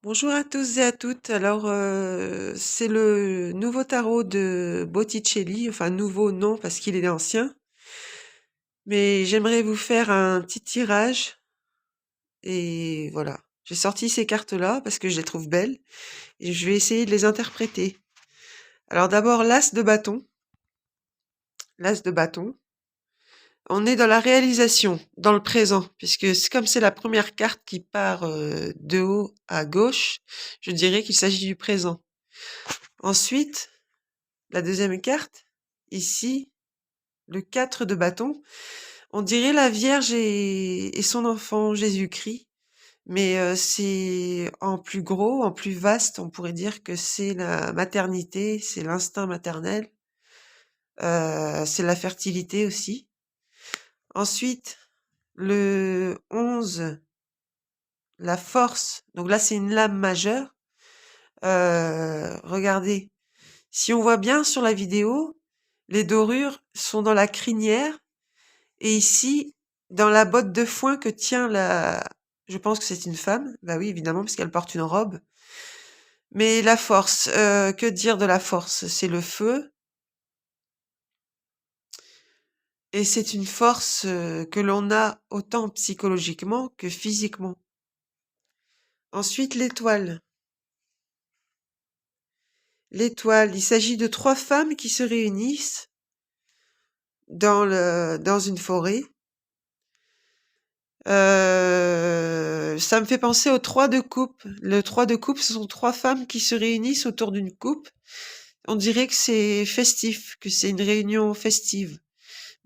Bonjour à tous et à toutes. Alors, c'est le nouveau tarot de Botticelli. Enfin, nouveau non, parce qu'il est ancien. Mais j'aimerais vous faire un petit tirage. Et voilà. J'ai sorti ces cartes-là parce que je les trouve belles. Et je vais essayer de les interpréter. Alors d'abord, l'As de bâton. L'As de bâton. On est dans la réalisation, dans le présent, puisque comme c'est la première carte qui part de haut à gauche, je dirais qu'il s'agit du présent. Ensuite, la deuxième carte, ici, le 4 de bâton, on dirait la Vierge et son enfant Jésus-Christ, mais c'est en plus gros, en plus vaste, on pourrait dire que c'est la maternité, c'est l'instinct maternel, c'est la fertilité aussi. Ensuite, le 11, la force, donc là c'est une lame majeure. Regardez, si on voit bien sur la vidéo, les dorures sont dans la crinière. Et ici, dans la botte de foin que tient je pense que c'est une femme, bah oui, évidemment, parce qu'elle porte une robe. Mais la force, que dire de la force? C'est le feu, et c'est une force que l'on a autant psychologiquement que physiquement. Ensuite, l'étoile. L'étoile, il s'agit de 3 femmes qui se réunissent dans une forêt. Ça me fait penser au 3 de coupe. Le 3 de coupe, ce sont 3 femmes qui se réunissent autour d'une coupe. On dirait que c'est festif, que c'est une réunion festive.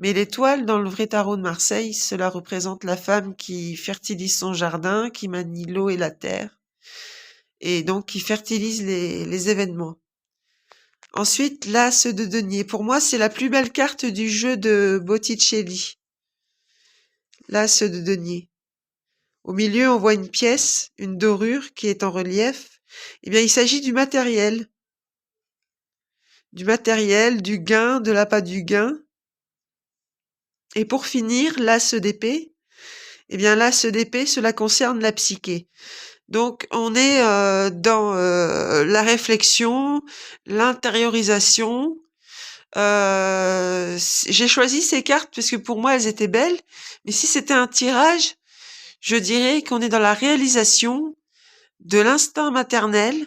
Mais l'étoile, dans le vrai tarot de Marseille, cela représente la femme qui fertilise son jardin, qui manie l'eau et la terre, et donc qui fertilise les événements. Ensuite, l'As de denier. Pour moi, c'est la plus belle carte du jeu de Botticelli. L'As de denier. Au milieu, on voit une pièce, une dorure qui est en relief. Eh bien, il s'agit du matériel. Du matériel, du gain, de l'appât du gain. Et pour finir, l'As d'épée. Eh bien, l'As d'épée, cela concerne la psyché. Donc, on est dans la réflexion, l'intériorisation. J'ai choisi ces cartes parce que pour moi, elles étaient belles. Mais si c'était un tirage, je dirais qu'on est dans la réalisation de l'instinct maternel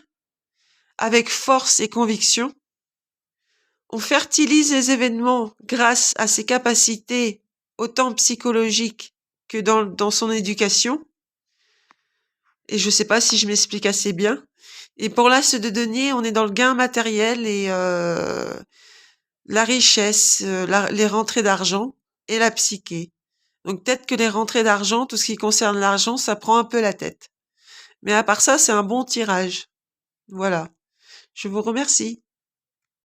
avec force et conviction. On fertilise les événements grâce à ses capacités autant psychologiques que dans son éducation. Et je sais pas si je m'explique assez bien. Et pour l'As de denier, on est dans le gain matériel et la richesse, les rentrées d'argent et la psyché. Donc peut-être que les rentrées d'argent, tout ce qui concerne l'argent, ça prend un peu la tête. Mais à part ça, c'est un bon tirage. Voilà. Je vous remercie.